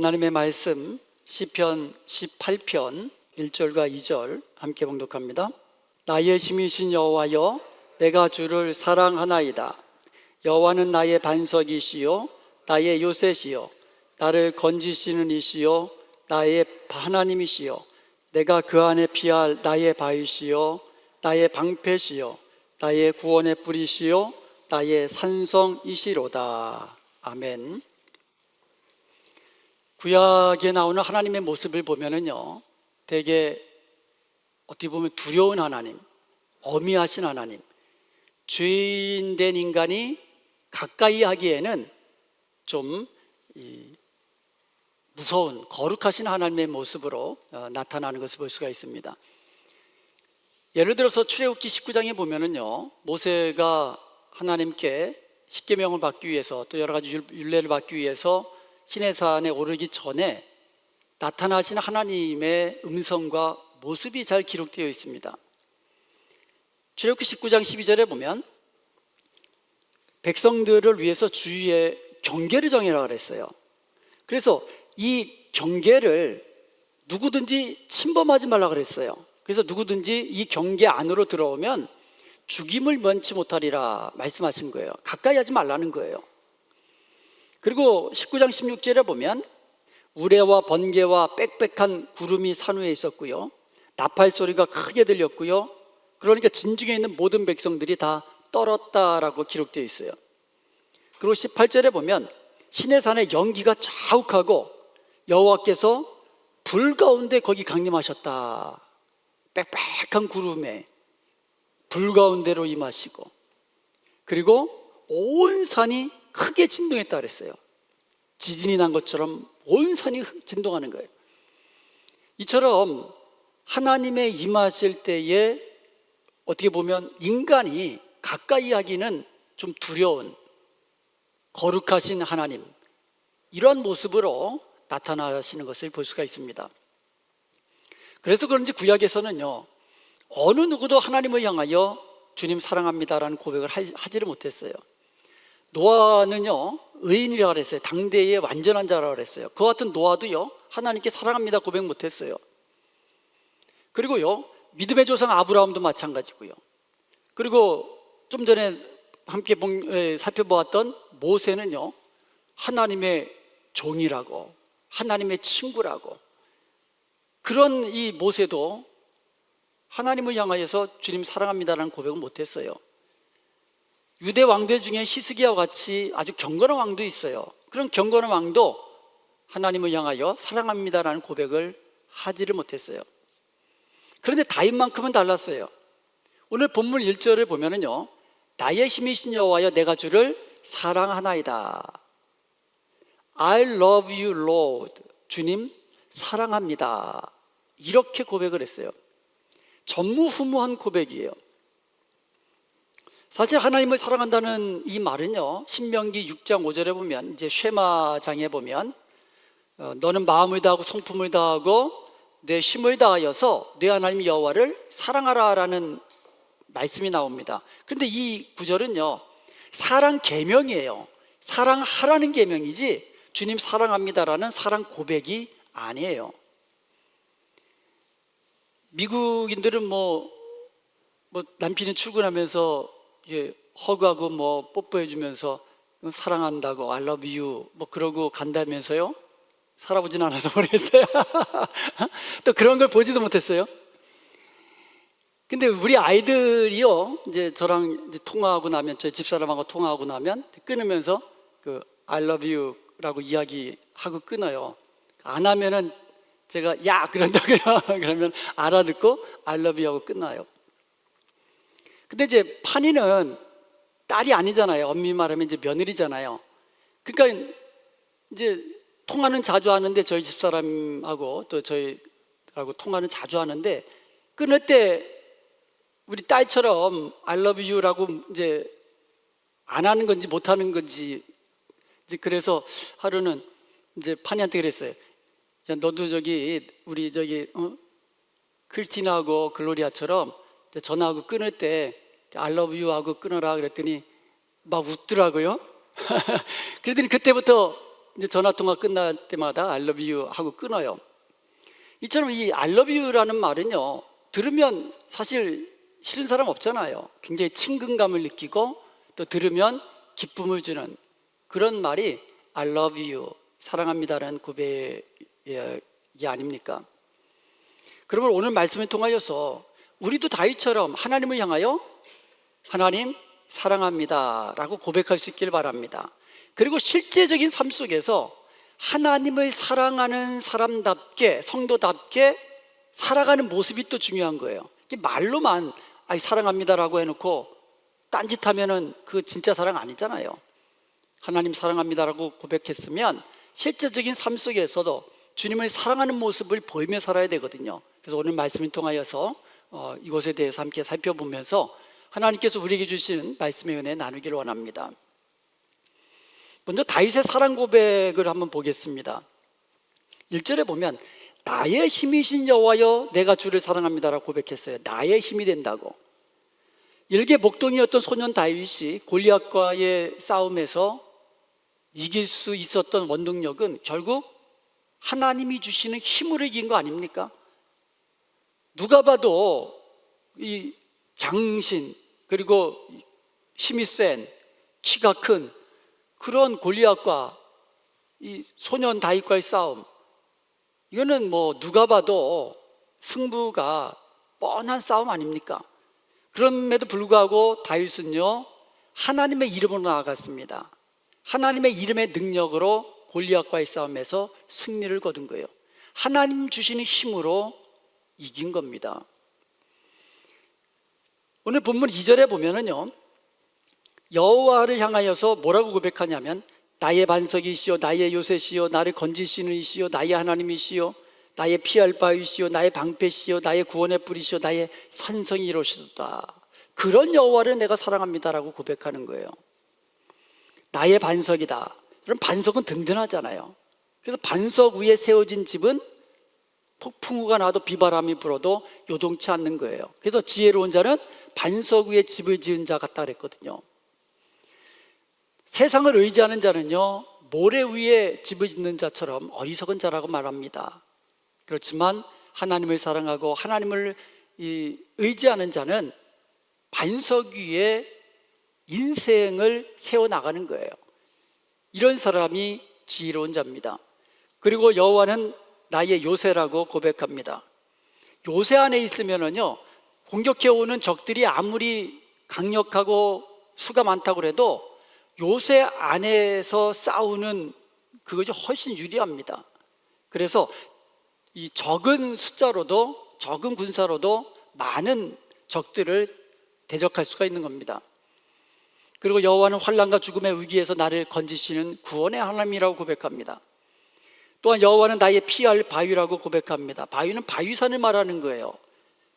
하나님의 말씀 시편 18편 1절과 2절 함께 봉독합니다. 나의 힘이신 여호와여, 내가 주를 사랑하나이다. 여호와는 나의 반석이시요 나의 요새시요 나를 건지시는 이시요 나의 하나님이시요 내가 그 안에 피할 나의 바위시요 나의 방패시요 나의 구원의 뿌리시요 나의 산성이시로다. 아멘. 구약에 나오는 하나님의 모습을 보면은요, 되게 어떻게 보면 두려운 하나님, 어미하신 하나님, 죄인된 인간이 가까이 하기에는 좀 무서운 거룩하신 하나님의 모습으로 나타나는 것을 볼 수가 있습니다. 예를 들어서 출애굽기 19장에 보면은요, 모세가 하나님께 십계명을 받기 위해서 또 여러 가지 율례를 받기 위해서 시내산에 오르기 전에 나타나신 하나님의 음성과 모습이 잘 기록되어 있습니다. 출애굽기 19장 12절에 보면 백성들을 위해서 주위에 경계를 정해라 그랬어요. 그래서 이 경계를 누구든지 침범하지 말라 그랬어요. 그래서 누구든지 이 경계 안으로 들어오면 죽임을 면치 못하리라 말씀하신 거예요. 가까이 하지 말라는 거예요. 그리고 19장 16절에 보면 우레와 번개와 빽빽한 구름이 산 위에 있었고요, 나팔 소리가 크게 들렸고요, 그러니까 진중에 있는 모든 백성들이 다 떨었다라고 기록되어 있어요. 그리고 18절에 보면 시내산의 연기가 자욱하고 여호와께서 불 가운데 거기 강림하셨다. 빽빽한 구름에 불 가운데로 임하시고, 그리고 온 산이 크게 진동했다 그랬어요. 지진이 난 것처럼 온 산이 진동하는 거예요. 이처럼 하나님의 임하실 때에 어떻게 보면 인간이 가까이 하기는 좀 두려운 거룩하신 하나님, 이런 모습으로 나타나시는 것을 볼 수가 있습니다. 그래서 그런지 구약에서는요, 어느 누구도 하나님을 향하여 주님 사랑합니다라는 고백을 하지를 못했어요. 노아는요, 의인이라고 그랬어요. 당대의 완전한 자라고 그랬어요. 그와 같은 노아도요, 하나님께 사랑합니다 고백 못했어요. 그리고요, 믿음의 조상 아브라함도 마찬가지고요. 그리고 좀 전에 함께 살펴보았던 모세는요, 하나님의 종이라고, 하나님의 친구라고, 그런 이 모세도 하나님을 향하여서 주님 사랑합니다라는 고백을 못했어요. 유대 왕들 중에 히스기야와 같이 아주 경건한 왕도 있어요. 그런 경건한 왕도 하나님을 향하여 사랑합니다라는 고백을 하지를 못했어요. 그런데 다윗만큼은 달랐어요. 오늘 본문 1절을 보면은요, 나의 힘이신 여호와여, 내가 주를 사랑하나이다. I love you Lord. 주님 사랑합니다. 이렇게 고백을 했어요. 전무후무한 고백이에요. 사실 하나님을 사랑한다는 이 말은요, 신명기 6장 5절에 보면, 이제 쉐마장에 보면 너는 마음을 다하고 성품을 다하고 내 힘을 다하여서 내 하나님 여호와를 사랑하라라는 말씀이 나옵니다. 그런데 이 구절은요, 사랑 계명이에요. 사랑하라는 계명이지 주님 사랑합니다라는 사랑 고백이 아니에요. 미국인들은 뭐 남편이 출근하면서 허그하고 뽀뽀해주면서 사랑한다고 I love you 그러고 간다면서요? 살아보진 않아서 모르겠어요. 또 그런 걸 보지도 못했어요. 근데 우리 아이들이요, 이제 저랑 이제 통화하고 나면, 저희 집사람하고 통화하고 나면 끊으면서 그 I love you라고 이야기하고 끊어요. 안 하면은 제가 야 그런다고요. 그러면 알아듣고 I love you 하고 끝나요. 근데 이제 판이는 딸이 아니잖아요. 엄밀히 말하면 이제 며느리잖아요. 그러니까 이제 통화는 자주 하는데, 저희 집사람하고 또 저희하고 통화는 자주 하는데, 끊을 때 우리 딸처럼 I love you라고 이제 안 하는 건지 못 하는 건지, 이제 그래서 하루는 이제 판이한테 그랬어요. 야, 너도 우리 크리스티나하고 글로리아처럼 전화하고 끊을 때 I love you 하고 끊어라 그랬더니 막 웃더라고요. 그랬더니 그때부터 이제 전화 통화 끝날 때마다 I love you 하고 끊어요. 이처럼 이 I love you라는 말은요, 들으면 사실 싫은 사람 없잖아요. 굉장히 친근감을 느끼고 또 들으면 기쁨을 주는 그런 말이 I love you, 사랑합니다라는 고백이 아닙니까? 그러면 오늘 말씀을 통하여서 우리도 다윗처럼 하나님을 향하여 하나님 사랑합니다 라고 고백할 수 있길 바랍니다. 그리고 실제적인 삶 속에서 하나님을 사랑하는 사람답게, 성도답게 살아가는 모습이 또 중요한 거예요. 말로만 사랑합니다라고 해놓고 딴짓하면은 그 진짜 사랑 아니잖아요. 하나님 사랑합니다라고 고백했으면 실제적인 삶 속에서도 주님을 사랑하는 모습을 보이며 살아야 되거든요. 그래서 오늘 말씀을 통하여서 이것에 대해서 함께 살펴보면서 하나님께서 우리에게 주시는 말씀의 은혜 나누기를 원합니다. 먼저 다윗의 사랑 고백을 한번 보겠습니다. 1절에 보면 나의 힘이신 여호와여 내가 주를 사랑합니다라고 고백했어요. 나의 힘이 된다고. 일개 목동이었던 소년 다윗이 골리앗과의 싸움에서 이길 수 있었던 원동력은 결국 하나님이 주시는 힘으로 이긴 거 아닙니까? 누가 봐도 이 장신 그리고 힘이 센 키가 큰 그런 골리앗과 이 소년 다윗과의 싸움, 이거는 뭐 누가 봐도 승부가 뻔한 싸움 아닙니까? 그럼에도 불구하고 다윗은요 하나님의 이름으로 나아갔습니다. 하나님의 이름의 능력으로 골리앗과의 싸움에서 승리를 거둔 거예요. 하나님 주시는 힘으로 이긴 겁니다. 오늘 본문 2절에 보면은요 여호와를 향하여서 뭐라고 고백하냐면 나의 반석이시요 나의 요새시요 나를 건지시는 이시요 나의 하나님이시요 나의 피할 바위시요 나의 방패시요 나의 구원의 뿌리시요 나의 산성이 이로시도다. 그런 여호와를 내가 사랑합니다라고 고백하는 거예요. 나의 반석이다. 그럼 반석은 든든하잖아요. 그래서 반석 위에 세워진 집은 폭풍우가 나도 비바람이 불어도 요동치 않는 거예요. 그래서 지혜로운 자는 반석 위에 집을 지은 자 같다 그랬거든요. 세상을 의지하는 자는요 모래 위에 집을 짓는 자처럼 어리석은 자라고 말합니다. 그렇지만 하나님을 사랑하고 하나님을 의지하는 자는 반석 위에 인생을 세워나가는 거예요. 이런 사람이 지혜로운 자입니다. 그리고 여호와는 나의 요새라고 고백합니다. 요새 안에 있으면은요 공격해오는 적들이 아무리 강력하고 수가 많다고 해도 요새 안에서 싸우는 그것이 훨씬 유리합니다. 그래서 이 적은 숫자로도 적은 군사로도 많은 적들을 대적할 수가 있는 겁니다. 그리고 여호와는 환난과 죽음의 위기에서 나를 건지시는 구원의 하나님이라고 고백합니다. 또한 여호와는 나의 피할 바위라고 고백합니다. 바위는 바위산을 말하는 거예요.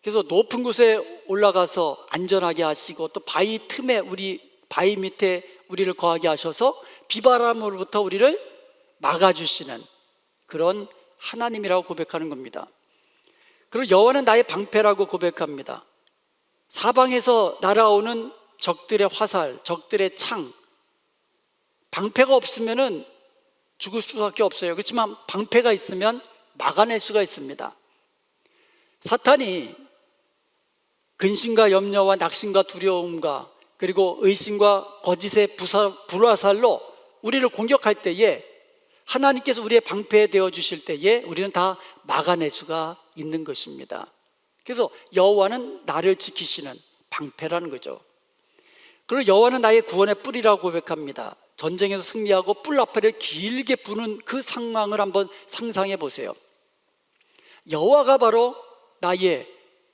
그래서 높은 곳에 올라가서 안전하게 하시고 또 바위 틈에 바위 밑에 우리를 거하게 하셔서 비바람으로부터 우리를 막아주시는 그런 하나님이라고 고백하는 겁니다. 그리고 여호와는 나의 방패라고 고백합니다. 사방에서 날아오는 적들의 화살, 적들의 창, 방패가 없으면은 죽을 수밖에 없어요. 그렇지만 방패가 있으면 막아낼 수가 있습니다. 사탄이 근심과 염려와 낙심과 두려움과 그리고 의심과 거짓의 불화살로 우리를 공격할 때에 하나님께서 우리의 방패 되어 주실 때에 우리는 다 막아낼 수가 있는 것입니다. 그래서 여호와는 나를 지키시는 방패라는 거죠. 그리고 여호와는 나의 구원의 뿌리라고 고백합니다. 전쟁에서 승리하고 뿔나팔을 길게 부는 그 상황을 한번 상상해 보세요. 여호와가 바로 나의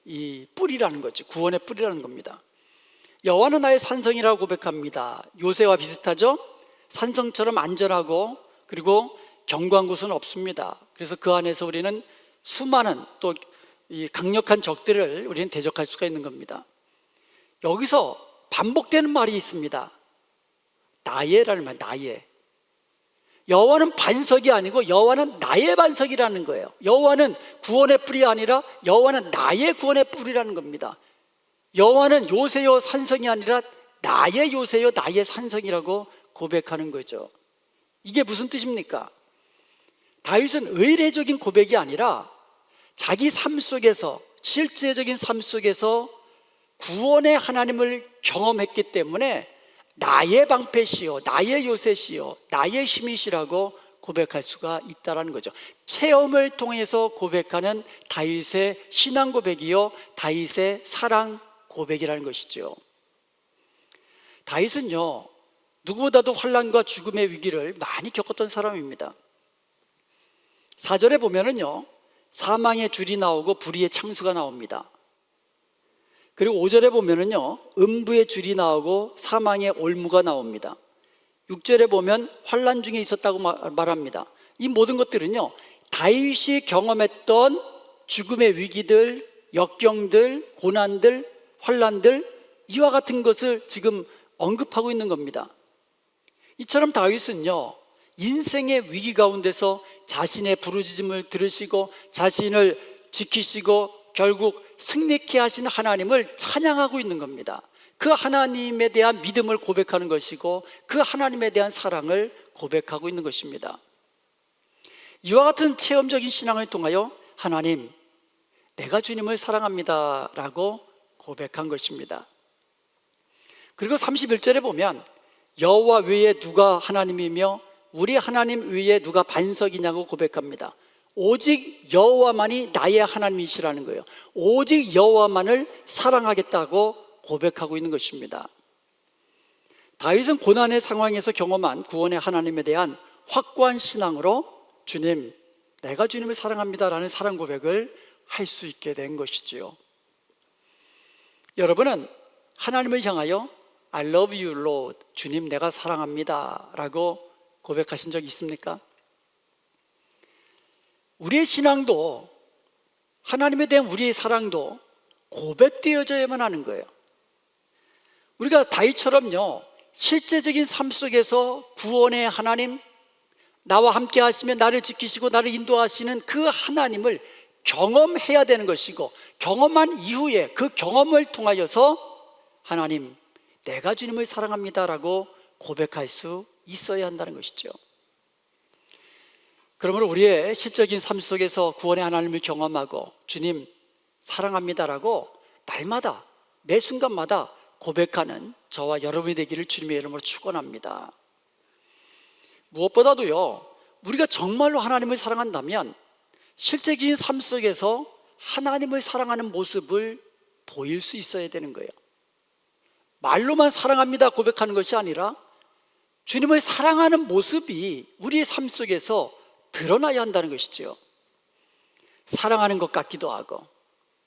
이 뿌리라는 거죠. 구원의 뿌리라는 겁니다. 여호와는 나의 산성이라고 고백합니다. 요새와 비슷하죠? 산성처럼 안전하고 그리고 견고한 곳은 없습니다. 그래서 그 안에서 우리는 수많은 또 이 강력한 적들을 우리는 대적할 수가 있는 겁니다. 여기서 반복되는 말이 있습니다. 나의라는 말, 나의. 여호와는 반석이 아니고 여호와는 나의 반석이라는 거예요. 여호와는 구원의 뿌리가 아니라 여호와는 나의 구원의 뿌리라는 겁니다. 여호와는 요새요 산성이 아니라 나의 요새요 나의 산성이라고 고백하는 거죠. 이게 무슨 뜻입니까? 다윗은 의례적인 고백이 아니라 자기 삶 속에서, 실제적인 삶 속에서 구원의 하나님을 경험했기 때문에 나의 방패시요, 나의 요새시요, 나의 힘이시라고 고백할 수가 있다는 거죠. 체험을 통해서 고백하는 다윗의 신앙 고백이요, 다윗의 사랑 고백이라는 것이죠. 다윗은요, 누구보다도 환난과 죽음의 위기를 많이 겪었던 사람입니다. 4절에 보면은요, 사망의 줄이 나오고 불의의 창수가 나옵니다. 그리고 5절에 보면은요, 음부의 줄이 나오고 사망의 올무가 나옵니다. 6절에 보면 환난 중에 있었다고 말합니다. 이 모든 것들은요, 다윗이 경험했던 죽음의 위기들, 역경들, 고난들, 환난들, 이와 같은 것을 지금 언급하고 있는 겁니다. 이처럼 다윗은요, 인생의 위기 가운데서 자신의 부르짖음을 들으시고 자신을 지키시고 결국 승리케 하신 하나님을 찬양하고 있는 겁니다. 그 하나님에 대한 믿음을 고백하는 것이고 그 하나님에 대한 사랑을 고백하고 있는 것입니다. 이와 같은 체험적인 신앙을 통하여 하나님, 내가 주님을 사랑합니다 라고 고백한 것입니다. 그리고 31절에 보면 여호와 외에 누가 하나님이며 우리 하나님 외에 누가 반석이냐고 고백합니다. 오직 여호와만이 나의 하나님이시라는 거예요. 오직 여호와만을 사랑하겠다고 고백하고 있는 것입니다. 다윗은 고난의 상황에서 경험한 구원의 하나님에 대한 확고한 신앙으로 주님, 내가 주님을 사랑합니다라는 사랑 고백을 할 수 있게 된 것이지요. 여러분은 하나님을 향하여 I love you, Lord, 주님 내가 사랑합니다 라고 고백하신 적 있습니까? 우리의 신앙도, 하나님에 대한 우리의 사랑도 고백되어져야만 하는 거예요. 우리가 다윗처럼요, 실제적인 삶 속에서 구원의 하나님, 나와 함께 하시며 나를 지키시고 나를 인도하시는 그 하나님을 경험해야 되는 것이고, 경험한 이후에 그 경험을 통하여서 하나님, 내가 주님을 사랑합니다 라고 고백할 수 있어야 한다는 것이죠. 그러므로 우리의 실적인 삶 속에서 구원의 하나님을 경험하고 주님 사랑합니다라고 날마다 매 순간마다 고백하는 저와 여러분이 되기를 주님의 이름으로 축원합니다. 무엇보다도요, 우리가 정말로 하나님을 사랑한다면 실제적인 삶 속에서 하나님을 사랑하는 모습을 보일 수 있어야 되는 거예요. 말로만 사랑합니다 고백하는 것이 아니라 주님을 사랑하는 모습이 우리의 삶 속에서 드러나야 한다는 것이죠. 사랑하는 것 같기도 하고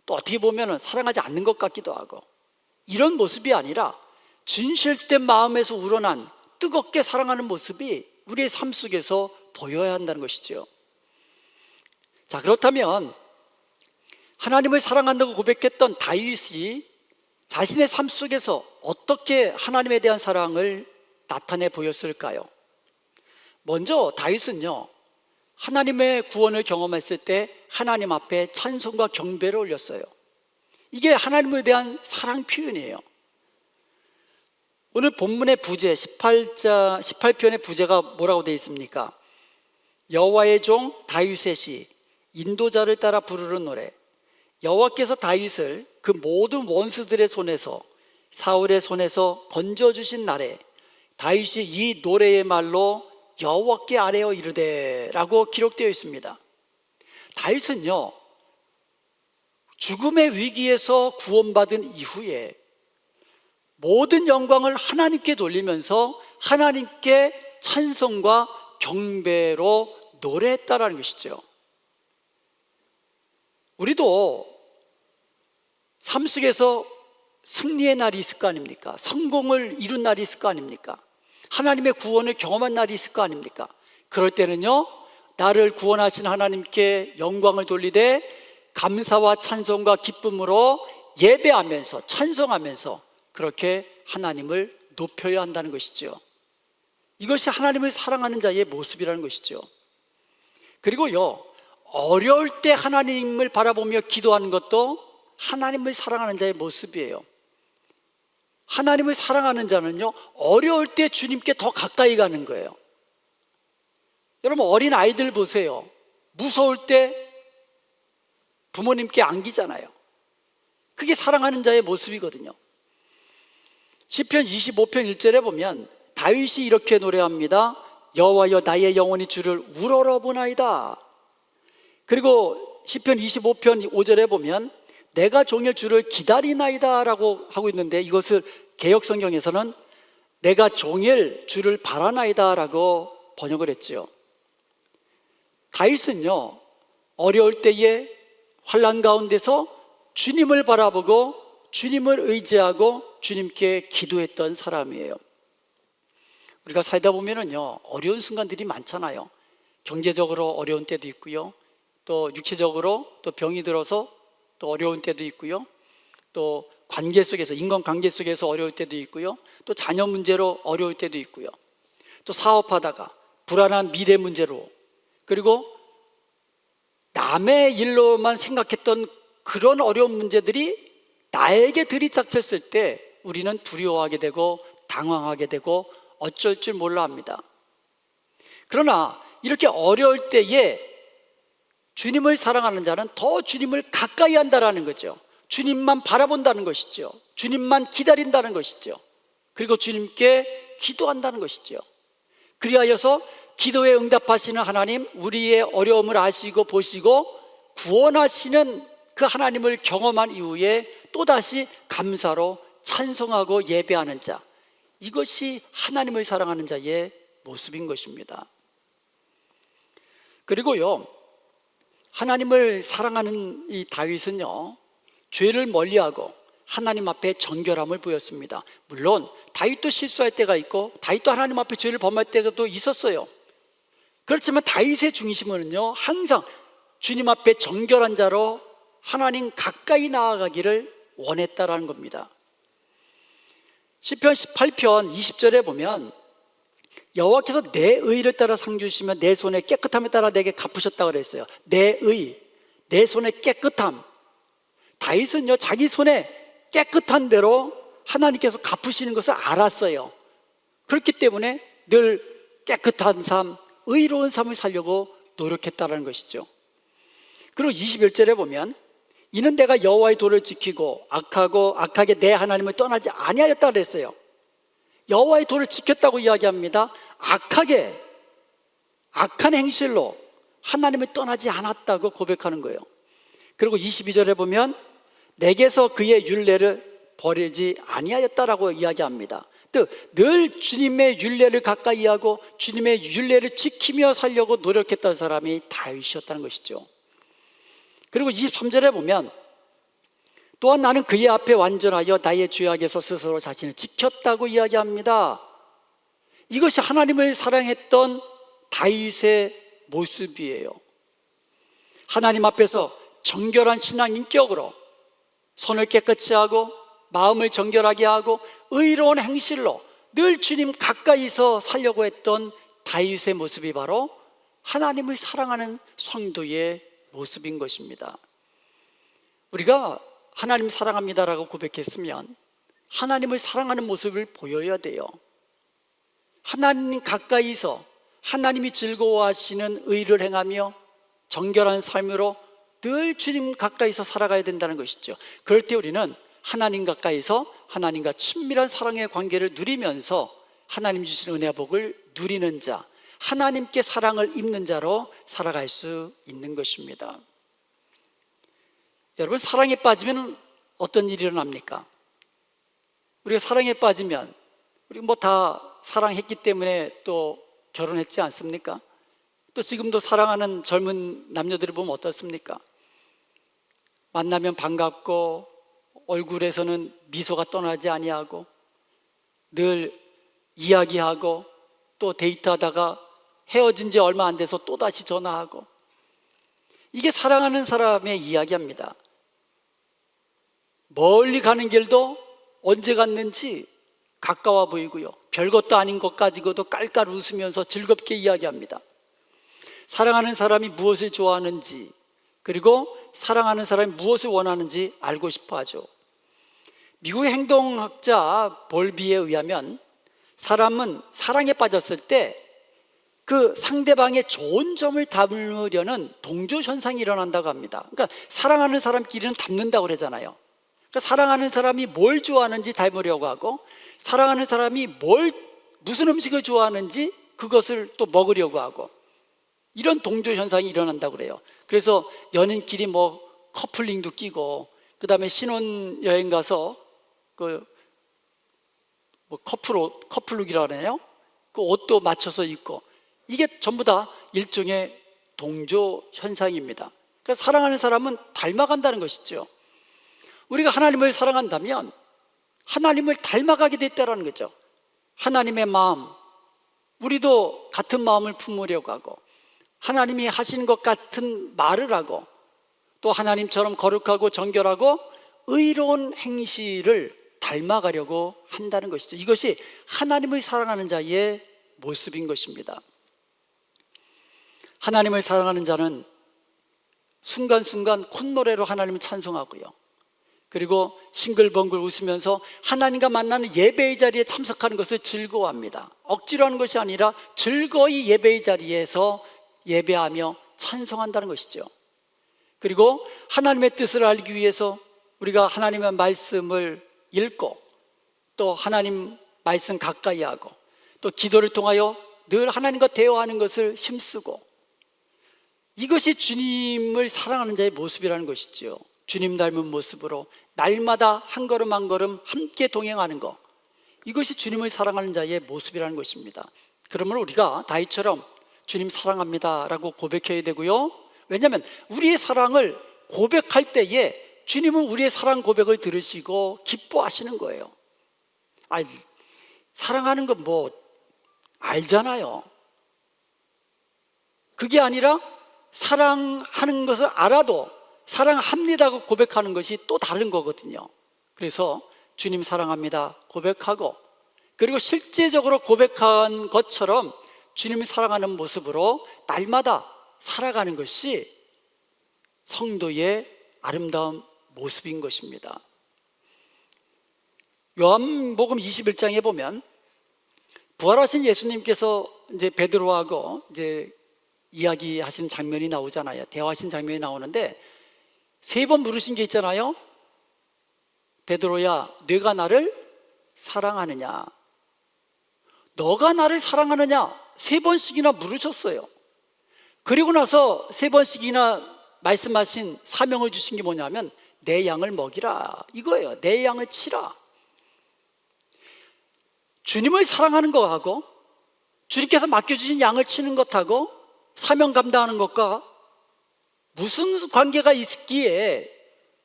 또 어떻게 보면 사랑하지 않는 것 같기도 하고, 이런 모습이 아니라 진실된 마음에서 우러난 뜨겁게 사랑하는 모습이 우리의 삶 속에서 보여야 한다는 것이죠. 자, 그렇다면 하나님을 사랑한다고 고백했던 다윗이 자신의 삶 속에서 어떻게 하나님에 대한 사랑을 나타내 보였을까요? 먼저 다윗은요, 하나님의 구원을 경험했을 때 하나님 앞에 찬송과 경배를 올렸어요. 이게 하나님에 대한 사랑 표현이에요. 오늘 본문의 부제 18편의 부제가 뭐라고 되어 있습니까? 여호와의 종 다윗의 시, 인도자를 따라 부르는 노래. 여호와께서 다윗을 그 모든 원수들의 손에서, 사울의 손에서 건져주신 날에 다윗이 이 노래의 말로 여호와께 아뢰어 이르되 라고 기록되어 있습니다. 다윗은요, 죽음의 위기에서 구원받은 이후에 모든 영광을 하나님께 돌리면서 하나님께 찬송과 경배로 노래했다라는 것이죠. 우리도 삶 속에서 승리의 날이 있을 거 아닙니까? 성공을 이룬 날이 있을 거 아닙니까? 하나님의 구원을 경험한 날이 있을 거 아닙니까? 그럴 때는요, 나를 구원하신 하나님께 영광을 돌리되 감사와 찬송과 기쁨으로 예배하면서 찬송하면서 그렇게 하나님을 높여야 한다는 것이죠. 이것이 하나님을 사랑하는 자의 모습이라는 것이죠. 그리고요, 어려울 때 하나님을 바라보며 기도하는 것도 하나님을 사랑하는 자의 모습이에요. 하나님을 사랑하는 자는요, 어려울 때 주님께 더 가까이 가는 거예요. 여러분, 어린 아이들 보세요. 무서울 때 부모님께 안기잖아요. 그게 사랑하는 자의 모습이거든요. 시편 25편 1절에 보면 다윗이 이렇게 노래합니다. 여호와여, 나의 영혼이 주를 우러러보나이다. 그리고 시편 25편 5절에 보면 내가 종일 주를 기다리나이다 라고 하고 있는데, 이것을 개역성경에서는 내가 종일 주를 바라나이다 라고 번역을 했죠. 다윗은요, 어려울 때에 환난 가운데서 주님을 바라보고 주님을 의지하고 주님께 기도했던 사람이에요. 우리가 살다 보면은요, 어려운 순간들이 많잖아요. 경제적으로 어려운 때도 있고요, 또 육체적으로 또 병이 들어서 또 어려운 때도 있고요, 또 관계 속에서, 인간관계 속에서 어려울 때도 있고요, 또 자녀 문제로 어려울 때도 있고요, 또 사업하다가 불안한 미래 문제로, 그리고 남의 일로만 생각했던 그런 어려운 문제들이 나에게 들이닥쳤을 때 우리는 두려워하게 되고 당황하게 되고 어쩔 줄 몰라 합니다. 그러나 이렇게 어려울 때에 주님을 사랑하는 자는 더 주님을 가까이 한다는 거죠. 주님만 바라본다는 것이죠. 주님만 기다린다는 것이죠. 그리고 주님께 기도한다는 것이죠. 그리하여서 기도에 응답하시는 하나님, 우리의 어려움을 아시고 보시고 구원하시는 그 하나님을 경험한 이후에 또다시 감사로 찬송하고 예배하는 자, 이것이 하나님을 사랑하는 자의 모습인 것입니다. 그리고요, 하나님을 사랑하는 이 다윗은요, 죄를 멀리하고 하나님 앞에 정결함을 보였습니다. 물론 다윗도 실수할 때가 있고 다윗도 하나님 앞에 죄를 범할 때가 또 있었어요. 그렇지만 다윗의 중심은요, 항상 주님 앞에 정결한 자로 하나님 가까이 나아가기를 원했다라는 겁니다. 시편 18편 20절에 보면 여호와께서 내 의를 따라 상 주시며 내 손의 깨끗함에 따라 내게 갚으셨다고 그랬어요. 내 의, 내 손의 깨끗함. 다윗은요, 자기 손에 깨끗한 대로 하나님께서 갚으시는 것을 알았어요. 그렇기 때문에 늘 깨끗한 삶, 의로운 삶을 살려고 노력했다는 것이죠. 그리고 21절에 보면 이는 내가 여호와의 도를 지키고 악하게 내 하나님을 떠나지 아니하였다 그랬어요. 여호와의 도를 지켰다고 이야기합니다. 악한 행실로 하나님을 떠나지 않았다고 고백하는 거예요. 그리고 22절에 보면 내게서 그의 율례를 버리지 아니하였다라고 이야기합니다. 즉 늘 주님의 율례를 가까이 하고 주님의 율례를 지키며 살려고 노력했던 사람이 다윗이었다는 것이죠. 그리고 23절에 보면 또한 나는 그의 앞에 완전하여 나의 죄악에서 스스로 자신을 지켰다고 이야기합니다. 이것이 하나님을 사랑했던 다윗의 모습이에요. 하나님 앞에서 정결한 신앙 인격으로 손을 깨끗이 하고 마음을 정결하게 하고 의로운 행실로 늘 주님 가까이서 살려고 했던 다윗의 모습이 바로 하나님을 사랑하는 성도의 모습인 것입니다. 우리가 하나님 사랑합니다라고 고백했으면 하나님을 사랑하는 모습을 보여야 돼요. 하나님 가까이서 하나님이 즐거워하시는 의를 행하며 정결한 삶으로 늘 주님 가까이서 살아가야 된다는 것이죠. 그럴 때 우리는 하나님 가까이서 하나님과 친밀한 사랑의 관계를 누리면서 하나님 주신 은혜와 복을 누리는 자, 하나님께 사랑을 입는 자로 살아갈 수 있는 것입니다. 여러분, 사랑에 빠지면 어떤 일이 일어납니까? 우리가 사랑에 빠지면 우리 뭐 다 사랑했기 때문에 또 결혼했지 않습니까? 또 지금도 사랑하는 젊은 남녀들을 보면 어떻습니까? 만나면 반갑고 얼굴에서는 미소가 떠나지 아니하고 늘 이야기하고 또 데이트하다가 헤어진 지 얼마 안 돼서 또다시 전화하고, 이게 사랑하는 사람의 이야기입니다. 멀리 가는 길도 언제 갔는지 가까워 보이고요, 별것도 아닌 것 가지고도 깔깔 웃으면서 즐겁게 이야기합니다. 사랑하는 사람이 무엇을 좋아하는지, 그리고 사랑하는 사람이 무엇을 원하는지 알고 싶어 하죠. 미국의 행동학자 볼비에 의하면 사람은 사랑에 빠졌을 때 그 상대방의 좋은 점을 담으려는 동조 현상이 일어난다고 합니다. 그러니까 사랑하는 사람끼리는 닮는다고 그러잖아요. 그러니까 사랑하는 사람이 뭘 좋아하는지 닮으려고 하고, 사랑하는 사람이 무슨 음식을 좋아하는지 그것을 또 먹으려고 하고, 이런 동조 현상이 일어난다고 그래요. 그래서 연인끼리 뭐 커플링도 끼고, 그 다음에 신혼여행 가서 뭐 커플룩이라고 하네요. 그 옷도 맞춰서 입고, 이게 전부 다 일종의 동조 현상입니다. 그러니까 사랑하는 사람은 닮아간다는 것이죠. 우리가 하나님을 사랑한다면 하나님을 닮아가게 됐다는 거죠. 하나님의 마음, 우리도 같은 마음을 품으려고 하고, 하나님이 하시는 것 같은 말을 하고, 또 하나님처럼 거룩하고 정결하고 의로운 행실을 닮아가려고 한다는 것이죠. 이것이 하나님을 사랑하는 자의 모습인 것입니다. 하나님을 사랑하는 자는 순간순간 콧노래로 하나님을 찬송하고요, 그리고 싱글벙글 웃으면서 하나님과 만나는 예배의 자리에 참석하는 것을 즐거워합니다. 억지로 하는 것이 아니라 즐거이 예배의 자리에서 예배하며 찬송한다는 것이죠. 그리고 하나님의 뜻을 알기 위해서 우리가 하나님의 말씀을 읽고, 또 하나님 말씀 가까이 하고, 또 기도를 통하여 늘 하나님과 대화하는 것을 힘쓰고, 이것이 주님을 사랑하는 자의 모습이라는 것이죠. 주님 닮은 모습으로 날마다 한 걸음 한 걸음 함께 동행하는 것, 이것이 주님을 사랑하는 자의 모습이라는 것입니다. 그러면 우리가 다윗처럼 주님 사랑합니다 라고 고백해야 되고요, 왜냐하면 우리의 사랑을 고백할 때에 주님은 우리의 사랑 고백을 들으시고 기뻐하시는 거예요. 사랑하는 건 뭐 알잖아요. 그게 아니라 사랑하는 것을 알아도 사랑합니다고 고백하는 것이 또 다른 거거든요. 그래서 주님 사랑합니다 고백하고, 그리고 실제적으로 고백한 것처럼 주님을 사랑하는 모습으로 날마다 살아가는 것이 성도의 아름다운 모습인 것입니다. 요한복음 21장에 보면 부활하신 예수님께서 이제 베드로하고 이제 이야기하시는 장면이 나오잖아요. 대화하신 장면이 나오는데 3번 물으신 게 있잖아요. 베드로야, 네가 나를 사랑하느냐? 너가 나를 사랑하느냐? 3번씩이나 물으셨어요. 그리고 나서 3번씩이나 말씀하신 사명을 주신 게 뭐냐면 내 양을 먹이라, 이거예요. 내 양을 치라. 주님을 사랑하는 것하고 주님께서 맡겨주신 양을 치는 것하고 사명 감당하는 것과 무슨 관계가 있기에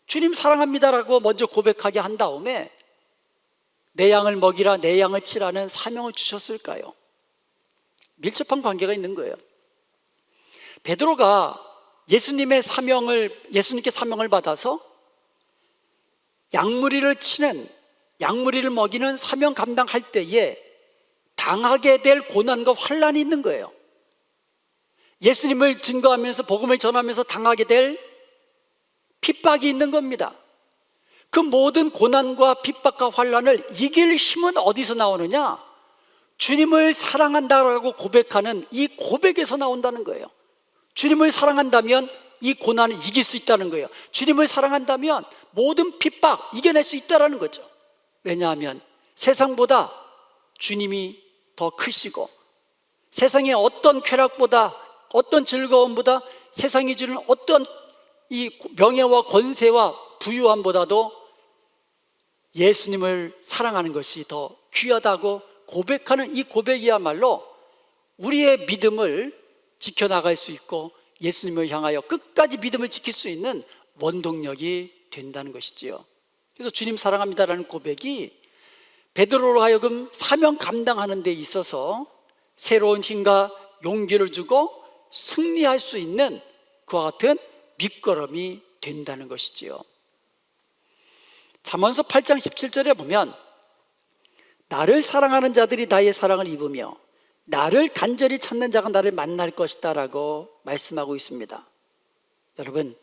주님 사랑합니다라고 먼저 고백하게 한 다음에 내 양을 먹이라, 내 양을 치라는 사명을 주셨을까요? 밀접한 관계가 있는 거예요. 베드로가 예수님께 사명을 받아서 양무리를 치는, 양무리를 먹이는 사명 감당할 때에 당하게 될 고난과 환난이 있는 거예요. 예수님을 증거하면서 복음을 전하면서 당하게 될 핍박이 있는 겁니다. 그 모든 고난과 핍박과 환난을 이길 힘은 어디서 나오느냐? 주님을 사랑한다라고 고백하는 이 고백에서 나온다는 거예요. 주님을 사랑한다면 이 고난을 이길 수 있다는 거예요. 주님을 사랑한다면 모든 핍박 이겨낼 수 있다는 거죠. 왜냐하면 세상보다 주님이 더 크시고, 세상의 어떤 쾌락보다, 어떤 즐거움보다, 세상이 주는 어떤 이 명예와 권세와 부유함보다도 예수님을 사랑하는 것이 더 귀하다고 고백하는 이 고백이야말로 우리의 믿음을 지켜나갈 수 있고 예수님을 향하여 끝까지 믿음을 지킬 수 있는 원동력이 된다는 것이지요. 그래서 주님 사랑합니다라는 고백이 베드로로 하여금 사명 감당하는 데 있어서 새로운 힘과 용기를 주고 승리할 수 있는 그와 같은 밑거름이 된다는 것이지요. 잠언서 8장 17절에 보면 나를 사랑하는 자들이 나의 사랑을 입으며 나를 간절히 찾는 자가 나를 만날 것이다 라고 말씀하고 있습니다. 여러분,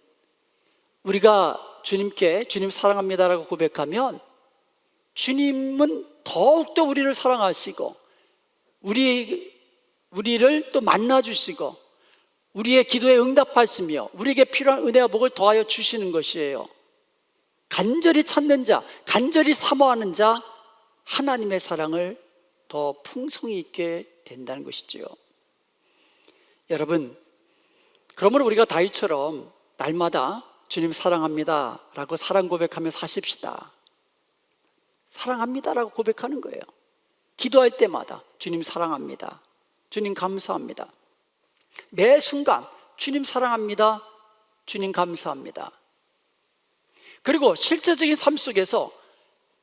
우리가 주님께 주님 사랑합니다 라고 고백하면 주님은 더욱더 우리를 사랑하시고 우리 우리를 또 만나 주시고 우리의 기도에 응답하시며 우리에게 필요한 은혜와 복을 더하여 주시는 것이에요. 간절히 찾는 자, 간절히 사모하는 자, 하나님의 사랑을 더 풍성히 있게 된다는 것이지요. 여러분, 그러므로 우리가 다윗처럼 날마다 주님 사랑합니다 라고 사랑 고백하며 사십시다. 사랑합니다 라고 고백하는 거예요. 기도할 때마다 주님 사랑합니다, 주님 감사합니다. 매 순간 주님 사랑합니다, 주님 감사합니다. 그리고 실제적인 삶 속에서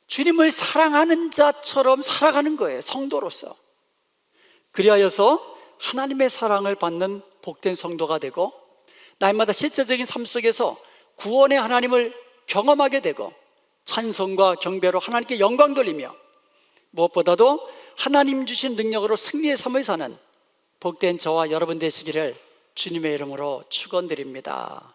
주님을 사랑하는 자처럼 살아가는 거예요. 성도로서. 그리하여서 하나님의 사랑을 받는 복된 성도가 되고 날마다 실제적인 삶 속에서 구원의 하나님을 경험하게 되고 찬송과 경배로 하나님께 영광 돌리며 무엇보다도 하나님 주신 능력으로 승리의 삶을 사는 복된 저와 여러분 되시기를 주님의 이름으로 축원드립니다.